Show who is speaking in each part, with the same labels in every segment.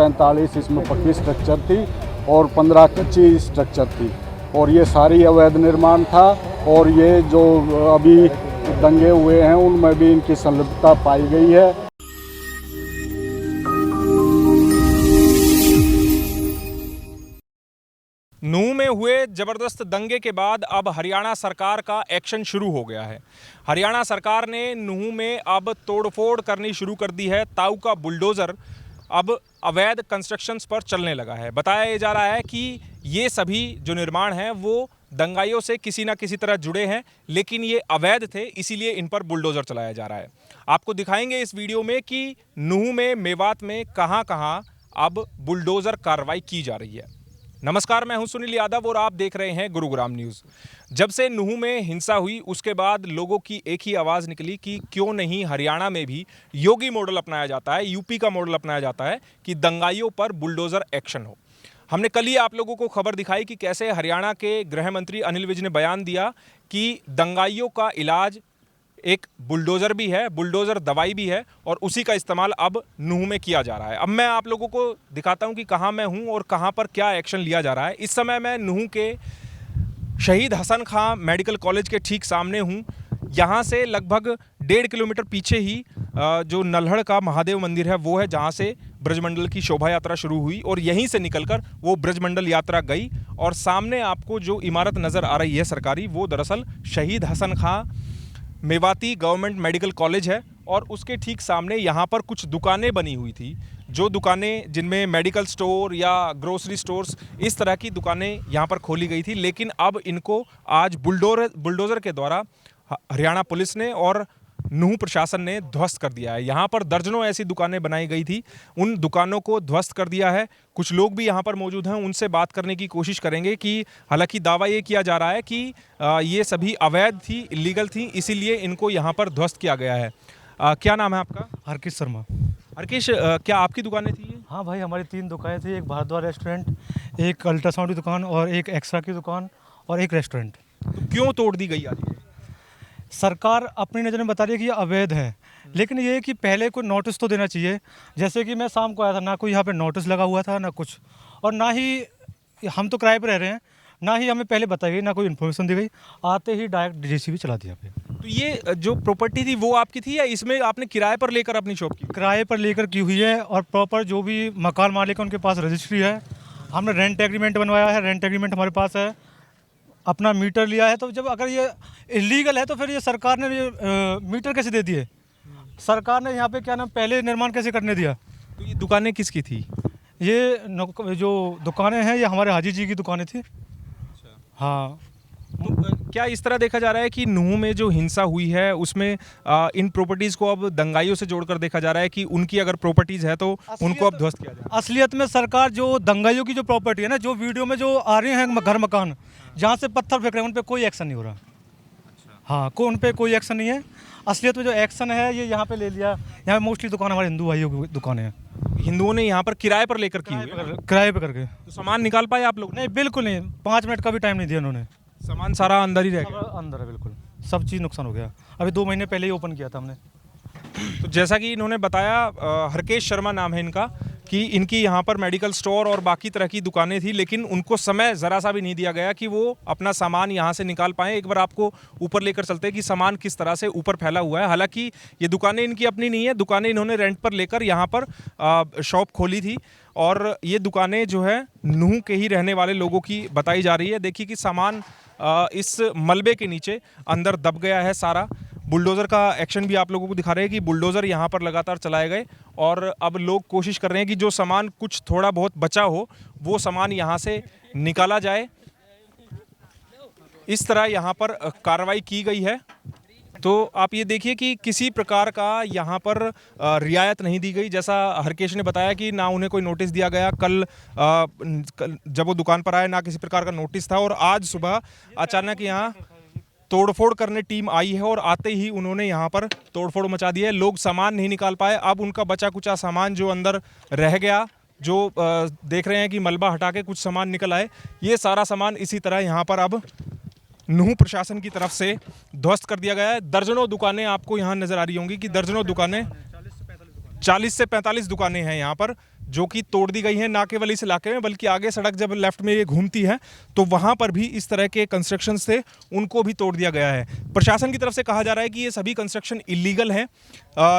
Speaker 1: 45 इसमें पक्की स्ट्रक्चर थी और 15 कच्ची स्ट्रक्चर थी और ये सारी अवैध निर्माण था। और ये जो अभी दंगे हुए हैं उनमें भी इनकी संलिप्तता पाई गई है।
Speaker 2: नूंह में हुए जबरदस्त दंगे के बाद अब हरियाणा सरकार का एक्शन शुरू हो गया है। हरियाणा सरकार ने नूंह में अब तोड़फोड़ करनी शुरू कर दी है। ताऊ का बुलडोज़र अब अवैध कंस्ट्रक्शंस पर चलने लगा है। बताया जा रहा है कि ये सभी जो निर्माण हैं वो दंगाइयों से किसी ना किसी तरह जुड़े हैं, लेकिन ये अवैध थे, इसीलिए इन पर बुलडोज़र चलाया जा रहा है। आपको दिखाएंगे इस वीडियो में कि नूंह में, मेवात में कहां कहां अब बुलडोज़र कार्रवाई की जा रही है। नमस्कार, मैं हूं सुनील यादव और आप देख रहे हैं गुरुग्राम न्यूज़। जब से नूंह में हिंसा हुई उसके बाद लोगों की एक ही आवाज़ निकली कि क्यों नहीं हरियाणा में भी योगी मॉडल अपनाया जाता है, यूपी का मॉडल अपनाया जाता है कि दंगाइयों पर बुलडोज़र एक्शन हो। हमने कल ही आप लोगों को खबर दिखाई कि कैसे हरियाणा के गृह मंत्री अनिल विज ने बयान दिया कि दंगाइयों का इलाज एक बुलडोज़र भी है, बुलडोज़र दवाई भी है और उसी का इस्तेमाल अब नूंह में किया जा रहा है। अब मैं आप लोगों को दिखाता हूं कि कहां मैं हूं और कहां पर क्या एक्शन लिया जा रहा है। इस समय मैं नूंह के शहीद हसन खां मेडिकल कॉलेज के ठीक सामने हूं। यहां से लगभग 1.5 किलोमीटर पीछे ही जो नल्हड़ का महादेव मंदिर है वो है, जहां से ब्रजमंडल की शोभा यात्रा शुरू हुई और यहीं से निकलकर वो ब्रजमंडल यात्रा गई। और सामने आपको जो इमारत नज़र आ रही है सरकारी, वो दरअसल शहीद हसन खां मेवाती गवर्नमेंट मेडिकल कॉलेज है। और उसके ठीक सामने यहाँ पर कुछ दुकानें बनी हुई थी, जो दुकानें जिनमें मेडिकल स्टोर या ग्रोसरी स्टोर्स, इस तरह की दुकानें यहाँ पर खोली गई थी। लेकिन अब इनको आज बुलडोज़र के द्वारा हरियाणा पुलिस ने और नूंह प्रशासन ने ध्वस्त कर दिया है। यहाँ पर दर्जनों ऐसी दुकानें बनाई गई थी, उन दुकानों को ध्वस्त कर दिया है। कुछ लोग भी यहाँ पर मौजूद हैं, उनसे बात करने की कोशिश करेंगे कि हालांकि दावा ये किया जा रहा है कि ये सभी अवैध थी, इलीगल थी, इसीलिए इनको यहाँ पर ध्वस्त किया गया है। क्या नाम है आपका?
Speaker 3: हरकेश शर्मा।
Speaker 2: हरकेश, क्या आपकी दुकानें थी ये?
Speaker 3: हाँ भाई, हमारी 3 दुकानें थी, एक भारद्वाज रेस्टोरेंट, एक अल्ट्रासाउंड की दुकान और एक एक्स्ट्रा की दुकान और एक रेस्टोरेंट।
Speaker 2: तो क्यों तोड़ दी गई आज ये?
Speaker 3: सरकार अपनी नज़र में बता रही है कि ये अवैध है, लेकिन ये है कि पहले कोई नोटिस तो देना चाहिए। जैसे कि मैं शाम को आया था, ना कोई यहाँ पे नोटिस लगा हुआ था, ना कुछ, और ना ही हम तो किराए पर रह रहे हैं, ना ही हमें पहले बताई गई, ना कोई इन्फॉर्मेशन दी गई। आते ही डायरेक्ट जेसीबी चला दिया पे।
Speaker 2: तो ये जो प्रॉपर्टी थी वो आपकी थी या इसमें आपने किराए पर लेकर अपनी शॉप की?
Speaker 3: किराए पर लेकर की हुई है और प्रॉपर जो भी मकान मालिक है उनके पास रजिस्ट्री है। हमने रेंट एग्रीमेंट बनवाया है, रेंट एग्रीमेंट हमारे पास है, अपना मीटर लिया है। तो जब अगर ये इलीगल है तो फिर ये सरकार ने ये मीटर कैसे दे दिए? सरकार ने यहाँ पे क्या नाम पहले निर्माण कैसे करने दिया?
Speaker 2: तो ये दुकानें किसकी थी?
Speaker 3: ये जो दुकानें हैं ये हमारे हाजी जी की दुकानें थी। हाँ।
Speaker 2: तो क्या इस तरह देखा जा रहा है कि नूंह में जो हिंसा हुई है उसमें इन प्रॉपर्टीज़ को अब दंगाइयों से जोड़कर देखा जा रहा है कि उनकी अगर प्रॉपर्टीज़ है तो उनको अब ध्वस्त किया जाए?
Speaker 3: असलियत में सरकार जो दंगाइयों की जो प्रॉपर्टी है ना, जो वीडियो में जो आ रहे हैं घर मकान जहाँ से पत्थर फेंक रहे हैं, उन पर कोई एक्शन नहीं हो रहा। हाँ, उन पर कोई एक्शन नहीं है। असलियत में जो एक्शन है ये यहाँ पे ले लिया। यहाँ मोस्टली दुकान हमारे हिंदू भाइयों की दुकानें हैं।
Speaker 2: हिंदुओं ने यहाँ पर किराए पर लेकर की हुई है?
Speaker 3: किराए पे करके।
Speaker 2: तो सामान निकाल पाए आप लोग?
Speaker 3: नहीं, बिल्कुल नहीं, 5 मिनट का भी टाइम नहीं दिया उन्होंने।
Speaker 2: सामान सारा अंदर ही रह गया?
Speaker 3: अंदर है, बिल्कुल सब चीज़ नुकसान हो गया। अभी 2 महीने पहले ही ओपन किया था हमने।
Speaker 2: तो जैसा कि इन्होंने बताया, हरकेश शर्मा नाम है इनका, कि इनकी यहाँ पर मेडिकल स्टोर और बाकी तरह की दुकानें थी, लेकिन उनको समय ज़रा सा भी नहीं दिया गया कि वो अपना सामान यहाँ से निकाल पाएँ। एक बार आपको ऊपर लेकर चलते हैं कि सामान किस तरह से ऊपर फैला हुआ है। हालांकि ये दुकानें इनकी अपनी नहीं है, दुकानें इन्होंने रेंट पर लेकर यहाँ पर शॉप खोली थी और ये दुकानें जो है नूंह के ही रहने वाले लोगों की बताई जा रही है। देखिए कि सामान इस मलबे के नीचे अंदर दब गया है सारा। बुलडोज़र का एक्शन भी आप लोगों को दिखा रहे हैं कि बुलडोज़र यहाँ पर लगातार चलाए गए और अब लोग कोशिश कर रहे हैं कि जो सामान कुछ थोड़ा बहुत बचा हो वो सामान यहाँ से निकाला जाए। इस तरह यहाँ पर कार्रवाई की गई है। तो आप ये देखिए कि किसी प्रकार का यहाँ पर रियायत नहीं दी गई। जैसा हरकेश ने बताया कि ना उन्हें कोई नोटिस दिया गया, कल जब वो दुकान पर आए ना किसी प्रकार का नोटिस था, और आज सुबह अचानक यहाँ तोड़फोड़ करने टीम आई है और आते ही उन्होंने यहाँ पर तोड़फोड़ मचा दी है। लोग सामान नहीं निकाल पाए। अब उनका बचा कुचा सामान जो अंदर रह गया, जो देख रहे हैं कि मलबा हटा के कुछ सामान निकल आए, ये सारा सामान इसी तरह यहाँ पर अब नूंह प्रशासन की तरफ से ध्वस्त कर दिया गया है। दर्जनों दुकानें आपको यहाँ नज़र आ रही होंगी कि दर्जनों दुकानें, 40 से 45 दुकानें हैं यहाँ पर जो कि तोड़ दी गई हैं, ना केवल इस इलाके में बल्कि आगे सड़क जब लेफ्ट में ये घूमती है तो वहाँ पर भी इस तरह के कंस्ट्रक्शंस थे, उनको भी तोड़ दिया गया है। प्रशासन की तरफ से कहा जा रहा है कि ये सभी कंस्ट्रक्शन इलीगल हैं,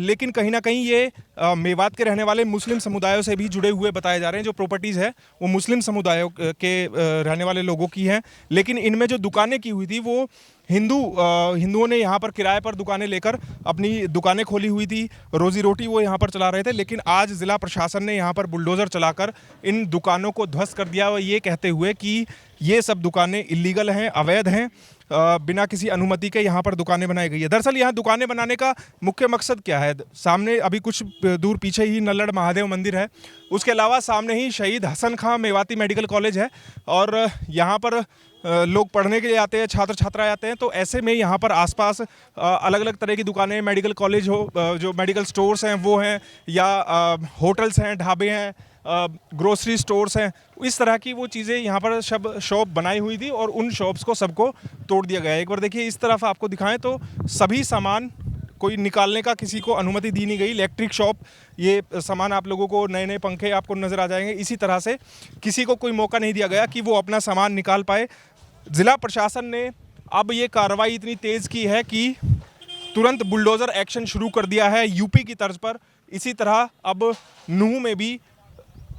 Speaker 2: लेकिन कहीं ना कहीं ये मेवात के रहने वाले मुस्लिम समुदायों से भी जुड़े हुए बताए जा रहे हैं। जो प्रॉपर्टीज़ है वो मुस्लिम समुदायों के रहने वाले लोगों की हैं, लेकिन इनमें जो दुकानें की हुई थी वो हिंदुओं ने यहाँ पर किराए पर दुकानें लेकर अपनी दुकानें खोली हुई थी, रोजी रोटी वो यहाँ पर चला रहे थे। लेकिन आज ज़िला प्रशासन ने यहाँ पर बुलडोज़र चलाकर इन दुकानों को ध्वस्त कर दिया, और ये कहते हुए कि ये सब दुकानें इलीगल हैं, अवैध हैं, बिना किसी अनुमति के यहाँ पर दुकानें बनाई गई है। दरअसल यहाँ दुकानें बनाने का मुख्य मकसद क्या है? सामने अभी कुछ दूर पीछे ही नल्लड़ महादेव मंदिर है, उसके अलावा सामने ही शहीद हसन खां मेवाती मेडिकल कॉलेज है, और यहाँ पर लोग पढ़ने के लिए आते हैं, छात्र छात्राएं आते हैं। तो ऐसे में यहाँ पर आसपास अलग अलग तरह की दुकानें, मेडिकल कॉलेज हो, जो मेडिकल स्टोर्स हैं वो हैं, या होटल्स हैं, ढाबे हैं, ग्रोसरी स्टोर्स हैं, इस तरह की वो चीज़ें यहाँ पर सब शॉप बनाई हुई थी, और उन शॉप्स को सबको तोड़ दिया गया है। एक बार देखिए इस तरफ आपको दिखाएं तो सभी सामान कोई निकालने का किसी को अनुमति दी नहीं गई। इलेक्ट्रिक शॉप, ये सामान आप लोगों को, नए नए पंखे आपको नज़र आ जाएंगे। इसी तरह से किसी को कोई मौका नहीं दिया गया कि वो अपना सामान निकाल पाए। ज़िला प्रशासन ने अब ये कार्रवाई इतनी तेज़ की है कि तुरंत बुलडोज़र एक्शन शुरू कर दिया है यूपी की तर्ज पर। इसी तरह अब नूह में भी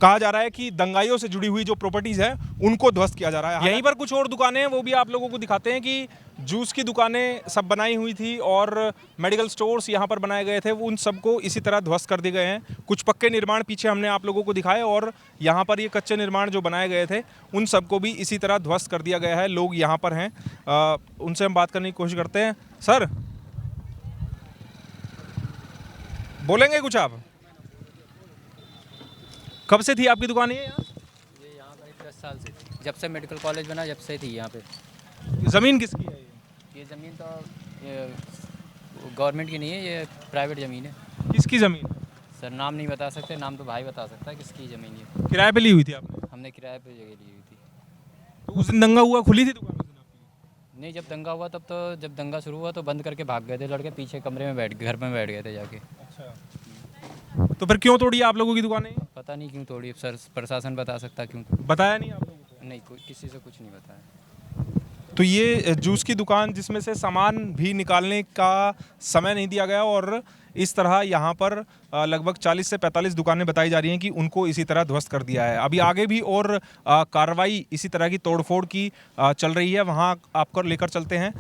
Speaker 2: कहा जा रहा है कि दंगाइयों से जुड़ी हुई जो प्रॉपर्टीज़ हैं उनको ध्वस्त किया जा रहा है। यहीं पर कुछ और दुकानें हैं, वो भी आप लोगों को दिखाते हैं कि जूस की दुकानें सब बनाई हुई थी और मेडिकल स्टोर्स यहाँ पर बनाए गए थे, उन सबको इसी तरह ध्वस्त कर दिए गए हैं। कुछ पक्के निर्माण पीछे हमने आप लोगों को दिखाए, और यहाँ पर ये कच्चे निर्माण जो बनाए गए थे उन सबको भी इसी तरह ध्वस्त कर दिया गया है। लोग यहाँ पर हैं, उनसे हम बात करने की कोशिश करते हैं। सर, बोलेंगे कुछ आप? कब से थी आपकी दुकान ये
Speaker 4: यहाँ पर 10 साल से थी, जब से मेडिकल कॉलेज बना जब से थी यहाँ पे।
Speaker 2: ज़मीन किसकी है
Speaker 4: ये ज़मीन तो गवर्नमेंट की नहीं है, ये प्राइवेट ज़मीन है।
Speaker 2: किसकी ज़मीन?
Speaker 4: सर नाम नहीं बता सकते, नाम तो भाई बता सकता है किसकी ज़मीन ये।
Speaker 2: किराए पे ली हुई थी आपने?
Speaker 4: हमने किराए पे जगह ली हुई थी।
Speaker 2: तो उस दिन दंगा हुआ, खुली थी दुकान उस दिन आपकी?
Speaker 4: नहीं, जब दंगा हुआ तब तो, जब दंगा शुरू हुआ तो बंद करके भाग गए थे लड़के, पीछे कमरे में बैठ, घर में बैठ गए थे जाके।
Speaker 2: अच्छा, तो फिर क्यों तोड़ी आप लोगों की दुकानें?
Speaker 4: पता नहीं क्यों तोड़ी, सर प्रशासन बता सकता क्यों।
Speaker 2: बताया नहीं आप लोगों को?
Speaker 4: नहीं, कोई किसी से कुछ नहीं बताया।
Speaker 2: तो ये जूस की दुकान जिसमें से सामान भी निकालने का समय नहीं दिया गया, और इस तरह यहाँ पर लगभग 40 से 45 दुकानें बताई जा रही हैं कि उनको इसी तरह ध्वस्त कर दिया है। अभी आगे भी और कार्रवाई इसी तरह की तोड़फोड़ की चल रही है, वहाँ आपको लेकर चलते हैं।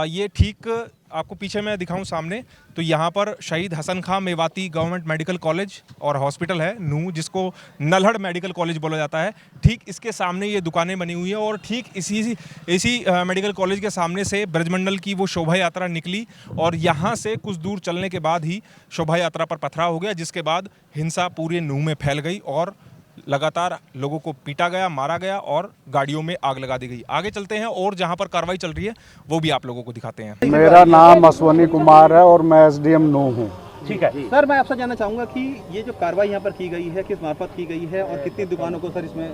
Speaker 2: ये ठीक आपको पीछे मैं दिखाऊं सामने, तो यहाँ पर शहीद हसन खां मेवाती गवर्नमेंट मेडिकल कॉलेज और हॉस्पिटल है नूह, जिसको नल्हड़ मेडिकल कॉलेज बोला जाता है। ठीक इसके सामने ये दुकानें बनी हुई हैं, और ठीक इसी मेडिकल कॉलेज के सामने से ब्रजमंडल की वो शोभा यात्रा निकली, और यहाँ से कुछ दूर चलने के बाद ही शोभा यात्रा पर पथराव हो गया, जिसके बाद हिंसा पूरे नूह में फैल गई और लगातार लोगों को पीटा गया, मारा गया और गाड़ियों में आग लगा दी गई। आगे चलते हैं और जहां पर कार्रवाई चल रही है वो भी आप लोगों को दिखाते हैं।
Speaker 1: मेरा नाम अश्वनी कुमार है और मैं एसडीएम नूह हूँ।
Speaker 5: ठीक है सर, मैं आपसे जानना चाहूंगा कि ये जो कार्रवाई यहाँ पर की गई है किस मार्फत की गई है, और कितनी दुकानों को सर इसमें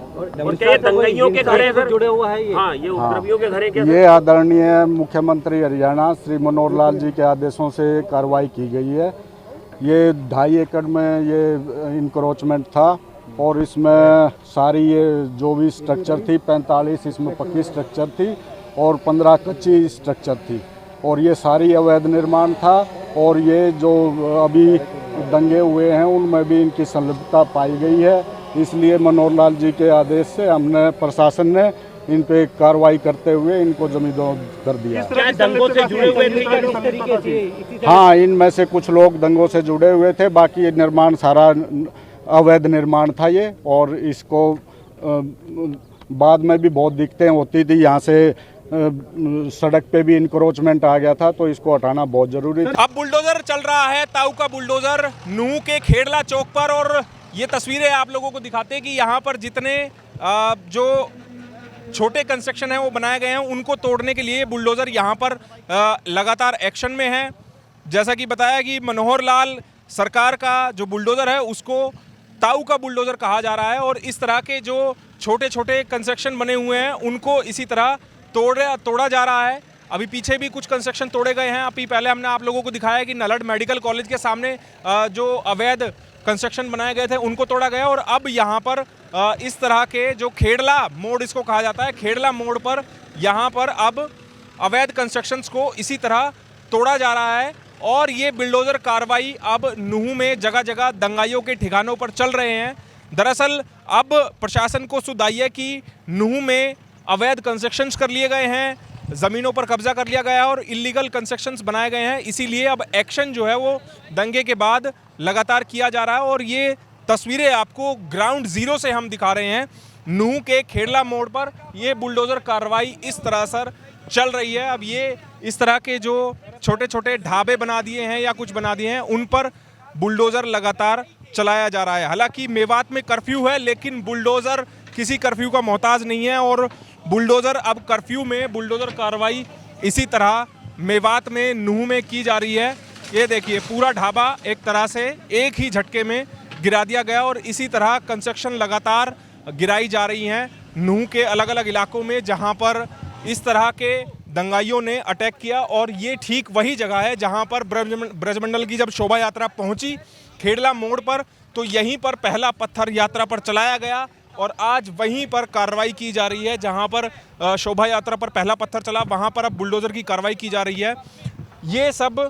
Speaker 6: दंगाइयों के घर है जुड़े हुआ है ये? हाँ, ये उपद्रवियों के घर है क्या?
Speaker 1: ये आदरणीय मुख्यमंत्री हरियाणा श्री मनोहर लाल जी के आदेशों से कार्रवाई की गई है। ये 2.5 एकड़ में ये इंक्रोचमेंट था, और इसमें सारी ये जो भी स्ट्रक्चर थी 45 इसमें पक्की स्ट्रक्चर थी और 15 कच्ची स्ट्रक्चर थी, और ये सारी अवैध निर्माण था। और ये जो अभी दंगे हुए हैं उनमें भी इनकी संलिप्तता पाई गई है, इसलिए मनोहर लाल जी के आदेश से हमने, प्रशासन ने इन पे कार्रवाई करते हुए इनको जमींदोज कर दिया।
Speaker 6: क्या दंगों से जुड़े हुए थे?
Speaker 1: हाँ, इनमें से कुछ लोग दंगों से जुड़े हुए थे, बाकी ये निर्माण सारा अवैध निर्माण था ये, और इसको बाद में भी बहुत दिक्कतें होती थी। यहाँ से सड़क पे भी इंक्रोचमेंट आ गया था, तो इसको हटाना बहुत जरूरी था।
Speaker 2: अब बुलडोजर चल रहा है, ताऊ का बुलडोजर नूह के खेड़ला चौक पर, और ये तस्वीरें आप लोगों को दिखाते हैं कि यहाँ पर जितने जो छोटे कंस्ट्रक्शन है वो बनाए गए हैं उनको तोड़ने के लिए बुलडोजर यहाँ पर लगातार एक्शन में है। जैसा कि बताया कि मनोहर लाल सरकार का जो बुलडोजर है उसको ताऊ का बुलडोजर कहा जा रहा है, और इस तरह के जो छोटे छोटे कंस्ट्रक्शन बने हुए हैं उनको इसी तरह तोड़ा जा रहा है। अभी पीछे भी कुछ कंस्ट्रक्शन तोड़े गए हैं। अभी पहले हमने आप लोगों को दिखाया कि नल्हड़ मेडिकल कॉलेज के सामने जो अवैध कंस्ट्रक्शन बनाए गए थे उनको तोड़ा गया और अब यहाँ पर इस तरह के जो खेड़ला मोड़ इसको कहा जाता है, खेड़ला मोड़ पर यहाँ पर अब अवैध कंस्ट्रक्शंस को इसी तरह तोड़ा जा रहा है और ये बुलडोज़र कार्रवाई अब नूंह में जगह जगह दंगाइयों के ठिकानों पर चल रहे हैं। दरअसल अब प्रशासन को सुध आई है कि नूंह में अवैध कंस्ट्रक्शंस कर लिए गए हैं, ज़मीनों पर कब्जा कर लिया गया है और इलीगल कंस्ट्रक्शंस बनाए गए हैं, इसीलिए अब एक्शन जो है वो दंगे के बाद लगातार किया जा रहा है। और ये तस्वीरें आपको ग्राउंड ज़ीरो से हम दिखा रहे हैं। नूंह के खेड़ला मोड़ पर ये बुलडोज़र कार्रवाई इस तरह से चल रही है। अब ये इस तरह के जो छोटे छोटे ढाबे बना दिए हैं या कुछ बना दिए हैं उन पर बुलडोज़र लगातार चलाया जा रहा है। हालांकि मेवात में कर्फ्यू है लेकिन बुलडोज़र किसी कर्फ्यू का मोहताज नहीं है और बुलडोज़र अब कर्फ्यू में बुलडोज़र कार्रवाई इसी तरह मेवात में नूंह में की जा रही है। ये देखिए पूरा ढाबा एक तरह से एक ही झटके में गिरा दिया गया और इसी तरह कंस्ट्रक्शन लगातार गिराई जा रही हैं नूंह के अलग अलग इलाकों में जहां पर इस तरह के दंगाइयों ने अटैक किया। और ये ठीक वही जगह है जहां पर ब्रजमंडल की जब शोभा यात्रा पहुंची खेड़ला मोड़ पर तो यहीं पर पहला पत्थर यात्रा पर चलाया गया और आज वहीं पर कार्रवाई की जा रही है। जहां पर शोभा यात्रा पर पहला पत्थर चला वहां पर अब बुलडोज़र की कार्रवाई की जा रही है। ये सब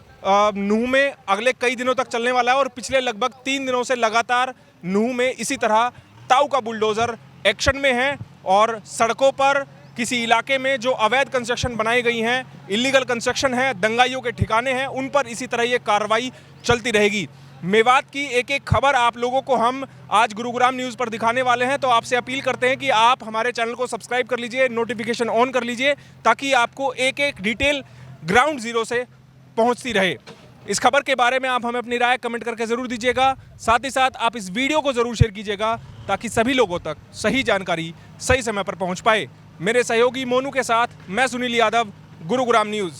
Speaker 2: नूंह में अगले कई दिनों तक चलने वाला है और पिछले लगभग 3 दिनों से लगातार नूंह में इसी तरह ताऊ का बुलडोज़र एक्शन में है और सड़कों पर किसी इलाके में जो अवैध कंस्ट्रक्शन बनाई गई हैं, इलीगल कंस्ट्रक्शन है, दंगाइयों के ठिकाने हैं, उन पर इसी तरह ये कार्रवाई चलती रहेगी। मेवात की एक एक खबर आप लोगों को हम आज गुरुग्राम न्यूज़ पर दिखाने वाले हैं, तो आपसे अपील करते हैं कि आप हमारे चैनल को सब्सक्राइब कर लीजिए, नोटिफिकेशन ऑन कर लीजिए ताकि आपको एक एक डिटेल ग्राउंड ज़ीरो से पहुंचती रहे। इस खबर के बारे में आप हमें अपनी राय कमेंट करके ज़रूर दीजिएगा। साथ ही साथ आप इस वीडियो को ज़रूर शेयर कीजिएगा ताकि सभी लोगों तक सही जानकारी सही समय पर पहुंच पाए। मेरे सहयोगी मोनू के साथ मैं सुनील यादव, गुरुग्राम न्यूज़।